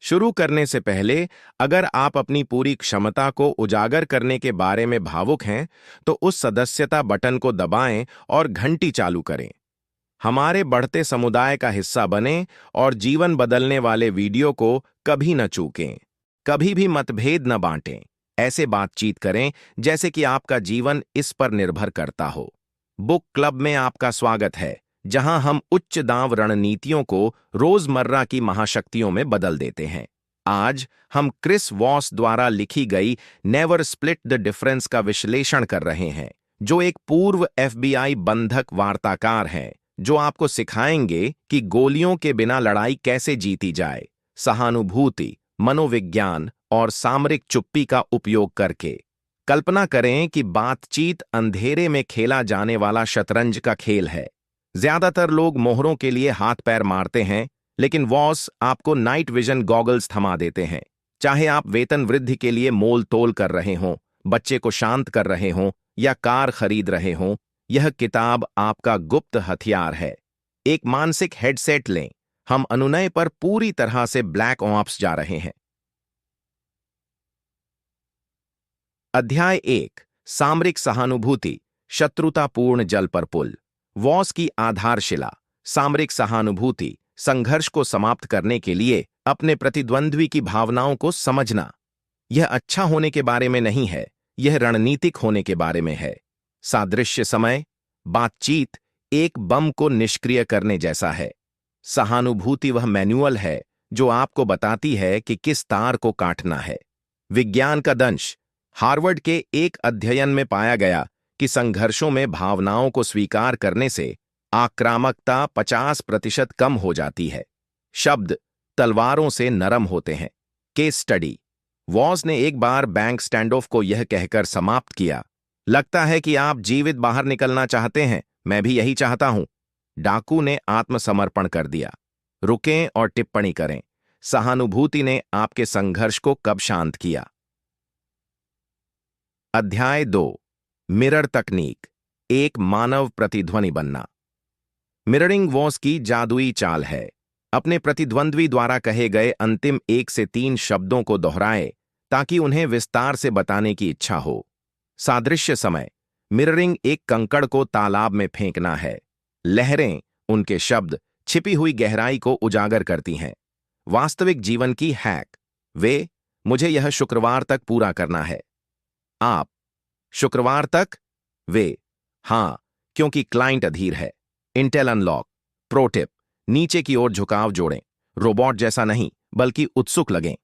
शुरू करने से पहले, अगर आप अपनी पूरी क्षमता को उजागर करने के बारे में भावुक हैं, तो उस सदस्यता बटन को दबाएं और घंटी चालू करें। हमारे बढ़ते समुदाय का हिस्सा बनें और जीवन बदलने वाले वीडियो को कभी न चूकें। कभी भी मतभेद न बांटें। ऐसे बातचीत करें जैसे कि आपका जीवन इस पर निर्भर करता हो। बुक क्लब में आपका स्वागत है, जहां हम उच्च दांव रणनीतियों को रोजमर्रा की महाशक्तियों में बदल देते हैं। आज हम क्रिस वॉस द्वारा लिखी गई नेवर स्प्लिट द डिफरेंस का विश्लेषण कर रहे हैं, जो एक पूर्व एफबीआई बंधक वार्ताकार हैं, जो आपको सिखाएंगे कि गोलियों के बिना लड़ाई कैसे जीती जाए, सहानुभूति, मनोविज्ञान और सामरिक चुप्पी का उपयोग करके। कल्पना करें कि बातचीत अंधेरे में खेला जाने वाला शतरंज का खेल है। ज्यादातर लोग मोहरों के लिए हाथ पैर मारते हैं, लेकिन वॉस आपको नाइट विजन गॉगल्स थमा देते हैं। चाहे आप वेतन वृद्धि के लिए मोल तोल कर रहे हों, बच्चे को शांत कर रहे हों या कार खरीद रहे हों, यह किताब आपका गुप्त हथियार है। एक मानसिक हेडसेट लें। हम अनुनय पर पूरी तरह से ब्लैक ऑप्स जा रहे हैं। अध्याय 1, सामरिक सहानुभूति, शत्रुतापूर्ण जल पर पुल। वॉस की आधारशिला, सामरिक सहानुभूति, संघर्ष को समाप्त करने के लिए अपने प्रतिद्वंद्वी की भावनाओं को समझना। यह अच्छा होने के बारे में नहीं है, यह रणनीतिक होने के बारे में है। सादृश्य समय, बातचीत एक बम को निष्क्रिय करने जैसा है। सहानुभूति वह मैनुअल है जो आपको बताती है कि किस तार को काटना है। विज्ञान का दंश, हार्वर्ड के एक अध्ययन में पाया गया कि संघर्षों में भावनाओं को स्वीकार करने से आक्रामकता 50% कम हो जाती है। शब्द तलवारों से नरम होते हैं। केस स्टडी, वॉस ने एक बार बैंक स्टैंड ऑफ को यह कहकर समाप्त किया, लगता है कि आप जीवित बाहर निकलना चाहते हैं, मैं भी यही चाहता हूं। डाकू ने आत्मसमर्पण कर दिया। रुकें और टिप्पणी करें। सहानुभूति ने आपके संघर्ष को कब शांत किया? अध्याय 2, मिरर तकनीक, एक मानव प्रतिध्वनि बनना। मिररिंग वॉस की जादुई चाल है। अपने प्रतिद्वंद्वी द्वारा कहे गए अंतिम 1 से 3 शब्दों को दोहराएं ताकि उन्हें विस्तार से बताने की इच्छा हो। सादृश्य समय, मिररिंग एक कंकड़ को तालाब में फेंकना है। लहरें, उनके शब्द, छिपी हुई गहराई को उजागर करती हैं। वास्तविक जीवन की हैक, वे, मुझे यह शुक्रवार तक पूरा करना है। आप, शुक्रवार तक? वे, हां, क्योंकि क्लाइंट अधीर है। इंटेल अनलॉक, प्रो टिप, नीचे की ओर झुकाव जोड़ें। रोबोट जैसा नहीं, बल्कि उत्सुक लगें।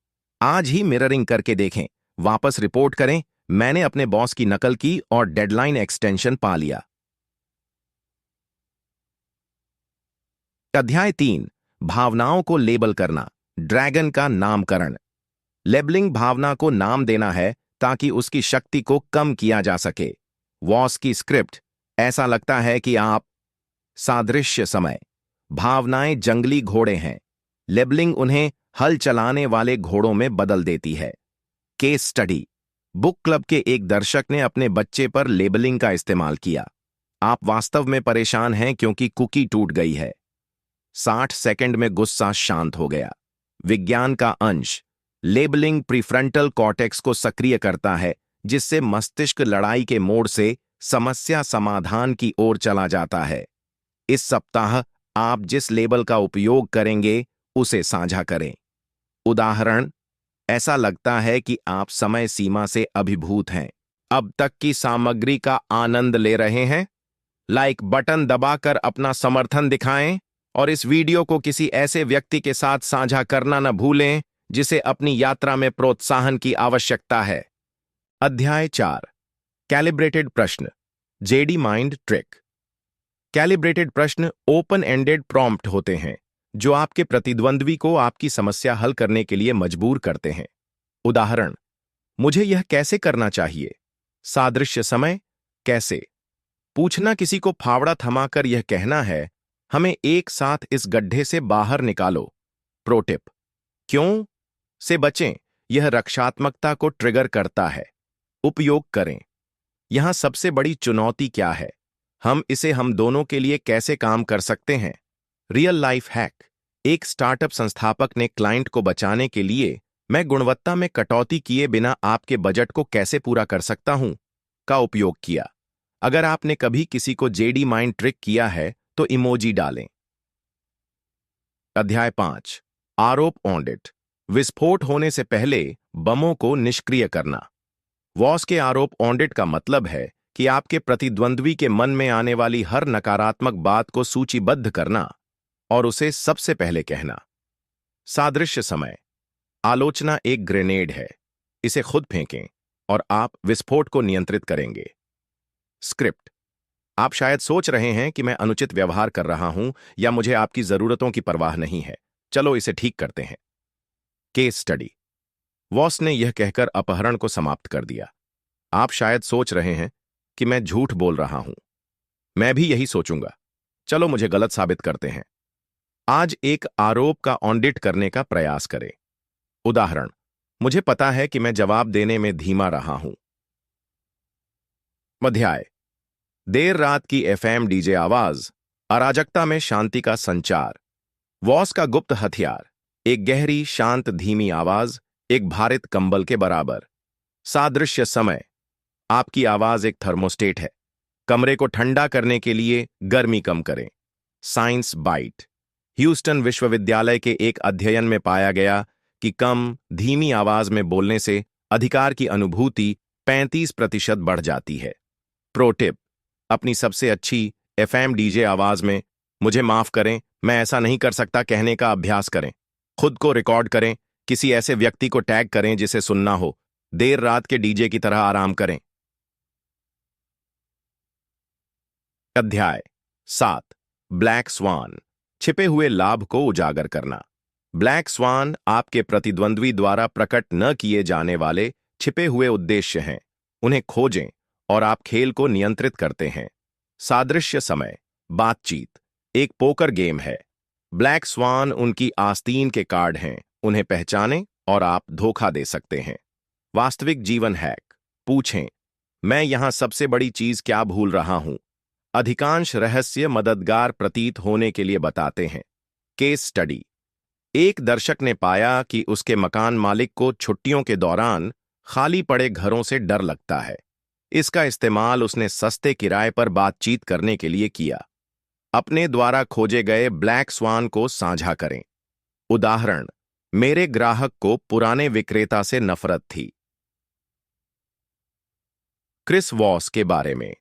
आज ही मिररिंग करके देखें, वापस रिपोर्ट करें, मैंने अपने बॉस की नकल की और डेडलाइन एक्सटेंशन पा लिया। अध्याय 3, भावनाओं को लेबल करना, ड्रैगन का नामकरण। लेबलिंग भावना को नाम देना है ताकि उसकी शक्ति को कम किया जा सके। वॉस की स्क्रिप्ट, ऐसा लगता है कि आप। सादृश्य समय, भावनाएं जंगली घोड़े हैं। लेबलिंग उन्हें हल चलाने वाले घोड़ों में बदल देती है। केस स्टडी, बुक क्लब के एक दर्शक ने अपने बच्चे पर लेबलिंग का इस्तेमाल किया। आप वास्तव में परेशान हैं क्योंकि कुकी टूट गई है। 60 सेकंड में गुस्सा शांत हो गया। विज्ञान का अंश, लेबलिंग प्रीफ्रंटल कॉर्टेक्स को सक्रिय करता है, जिससे मस्तिष्क लड़ाई के मोड से समस्या समाधान की ओर चला जाता है। इस सप्ताह आप जिस लेबल का उपयोग करेंगे उसे साझा करें। उदाहरण, ऐसा लगता है कि आप समय सीमा से अभिभूत हैं। अब तक की सामग्री का आनंद ले रहे हैं? लाइक बटन दबाकर अपना समर्थन दिखाएं और इस वीडियो को किसी ऐसे व्यक्ति के साथ साझा करना न भूलें जिसे अपनी यात्रा में प्रोत्साहन की आवश्यकता है। अध्याय 4, कैलिब्रेटेड प्रश्न, जेडी माइंड ट्रिक। कैलिब्रेटेड प्रश्न ओपन एंडेड प्रॉम्प्ट होते हैं जो आपके प्रतिद्वंद्वी को आपकी समस्या हल करने के लिए मजबूर करते हैं। उदाहरण, मुझे यह कैसे करना चाहिए? सादृश्य समय, कैसे? पूछना किसी को फावड़ा थमाकर यह कहना है, हमें एक साथ इस गड्ढे से बाहर निकालो। प्रो टिप, क्यों से बचें, यह रक्षात्मकता को ट्रिगर करता है। उपयोग करें। यहां सबसे बड़ी चुनौती क्या है? हम इसे हम दोनों के लिए कैसे काम कर सकते हैं? रियल लाइफ हैक, एक स्टार्टअप संस्थापक ने क्लाइंट को बचाने के लिए मैं गुणवत्ता में कटौती किए बिना आपके बजट को कैसे पूरा कर सकता हूं का उपयोग किया। अगर आपने कभी किसी को जेडी माइंड ट्रिक किया है तो इमोजी डालें। अध्याय 5 आरोप ऑडिट। विस्फोट होने से पहले बमों को निष्क्रिय करना। वॉस के आरोप ऑडिट का मतलब है कि आपके प्रतिद्वंद्वी के मन में आने वाली हर नकारात्मक बात को सूचीबद्ध करना और उसे सबसे पहले कहना। सादृश्य समय। आलोचना एक ग्रेनेड है, इसे खुद फेंकें और आप विस्फोट को नियंत्रित करेंगे। स्क्रिप्ट। आप शायद सोच रहे हैं कि मैं अनुचित व्यवहार कर रहा हूं या मुझे आपकी जरूरतों की परवाह नहीं है। चलो इसे ठीक करते हैं। Case study. वॉस ने यह कहकर अपहरण को समाप्त कर दिया। आप शायद सोच रहे हैं कि मैं झूठ बोल रहा हूं। मैं भी यही सोचूंगा। चलो मुझे गलत साबित करते हैं। आज एक आरोप का ऑडिट करने का प्रयास करें। उदाहरण, मुझे पता है कि मैं जवाब देने में धीमा रहा हूं। अध्याय। देर रात की एफएम डीजे आवाज, अराजकता में शांति का संचार। वॉस का गुप्त हथियार, एक गहरी शांत धीमी आवाज, एक भारित कंबल के बराबर। सादृश्य समय। आपकी आवाज एक थर्मोस्टेट है। कमरे को ठंडा करने के लिए गर्मी कम करें। Science bite. ह्यूस्टन विश्वविद्यालय के एक अध्ययन में पाया गया कि कम धीमी आवाज में बोलने से अधिकार की अनुभूति 35% बढ़ जाती है। Pro tip. अपनी सबसे अच्छी एफएम डीजे आवाज में मुझे माफ करें, मैं ऐसा नहीं कर सकता कहने का अभ्यास करें। खुद को रिकॉर्ड करें। किसी ऐसे व्यक्ति को टैग करें जिसे सुनना हो। देर रात के डीजे की तरह आराम करें। अध्याय 7 ब्लैक स्वान। छिपे हुए लाभ को उजागर करना। ब्लैक स्वान आपके प्रतिद्वंद्वी द्वारा प्रकट न किए जाने वाले छिपे हुए उद्देश्य हैं। उन्हें खोजें और आप खेल को नियंत्रित करते हैं। सादृश्य समय। बातचीत एक पोकर गेम है। ब्लैक स्वान उनकी आस्तीन के कार्ड हैं। उन्हें पहचानें और आप धोखा दे सकते हैं। वास्तविक जीवन हैक। पूछें, मैं यहां सबसे बड़ी चीज क्या भूल रहा हूं? अधिकांश रहस्य मददगार प्रतीत होने के लिए बताते हैं। Case study. एक दर्शक ने पाया कि उसके मकान मालिक को छुट्टियों के दौरान खाली पड़े घरों से डर लगता है। इसका इस्तेमाल उसने सस्ते किराए पर बातचीत करने के लिए किया। अपने द्वारा खोजे गए ब्लैक स्वान को साझा करें। उदाहरण, मेरे ग्राहक को पुराने विक्रेता से नफरत थी। क्रिस वॉस के बारे में।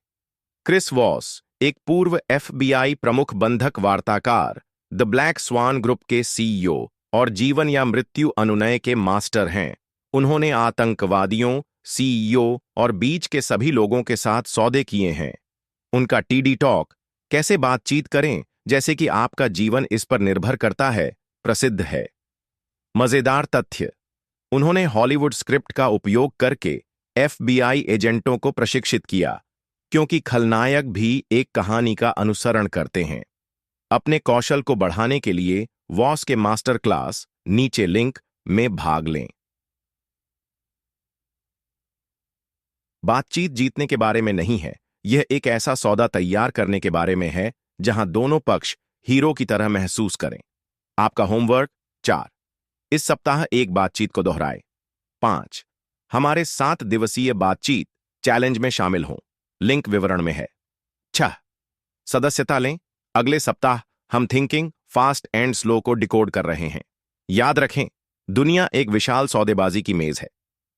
क्रिस वॉस एक पूर्व एफबीआई प्रमुख बंधक वार्ताकार, द ब्लैक स्वान ग्रुप के सीईओ और जीवन या मृत्यु अनुनय के मास्टर हैं। उन्होंने आतंकवादियों, सीईओ और बीच के सभी लोगों के साथ सौदे किए हैं। उनका टीडी टॉक, कैसे बातचीत करें जैसे कि आपका जीवन इस पर निर्भर करता है, प्रसिद्ध है। मजेदार तथ्य, उन्होंने हॉलीवुड स्क्रिप्ट का उपयोग करके एफबीआई एजेंटों को प्रशिक्षित किया, क्योंकि खलनायक भी एक कहानी का अनुसरण करते हैं। अपने कौशल को बढ़ाने के लिए वॉस के मास्टर क्लास, नीचे लिंक, में भाग लें। बातचीत जीतने के बारे में नहीं है, यह एक ऐसा सौदा तैयार करने के बारे में है जहां दोनों पक्ष हीरो की तरह महसूस करें। आपका होमवर्क 4 इस सप्ताह एक बातचीत को दोहराए। 5 हमारे 7 दिवसीय बातचीत चैलेंज में शामिल हों, लिंक विवरण में है। 6 सदस्यता लें। अगले सप्ताह हम थिंकिंग फास्ट एंड स्लो को डिकोड कर रहे हैं। याद रखें, दुनिया एक विशाल सौदेबाजी की मेज है।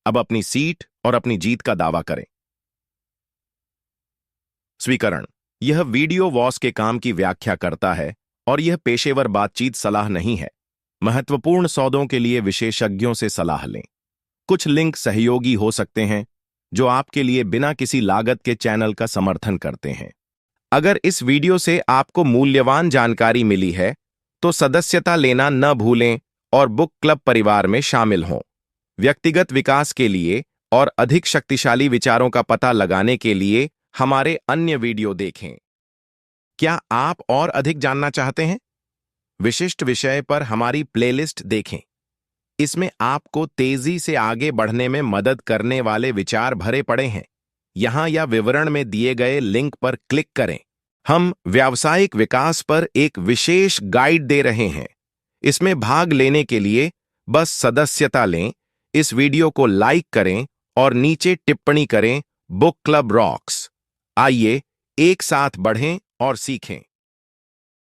अब अपनी सीट और अपनी जीत का दावा करें। स्वीकरण, यह वीडियो वॉस के काम की व्याख्या करता है और यह पेशेवर बातचीत सलाह नहीं है। महत्वपूर्ण सौदों के लिए विशेषज्ञों से सलाह लें। कुछ लिंक सहयोगी हो सकते हैं जो आपके लिए बिना किसी लागत के चैनल का समर्थन करते हैं। अगर इस वीडियो से आपको मूल्यवान जानकारी मिली है तो सदस्यता लेना न भूलें और बुक क्लब परिवार में शामिल हों। व्यक्तिगत विकास के लिए और अधिक शक्तिशाली विचारों का पता लगाने के लिए हमारे अन्य वीडियो देखें। क्या आप और अधिक जानना चाहते हैं? विशिष्ट विषय पर हमारी प्लेलिस्ट देखें। इसमें आपको तेजी से आगे बढ़ने में मदद करने वाले विचार भरे पड़े हैं। यहां या विवरण में दिए गए लिंक पर क्लिक करें। हम व्यावसायिक विकास पर एक विशेष गाइड दे रहे हैं। इसमें भाग लेने के लिए बस सदस्यता लें, इस वीडियो को लाइक करें और नीचे टिप्पणी करें बुक क्लब रॉक्स। आइए एक साथ बढ़ें और सीखें।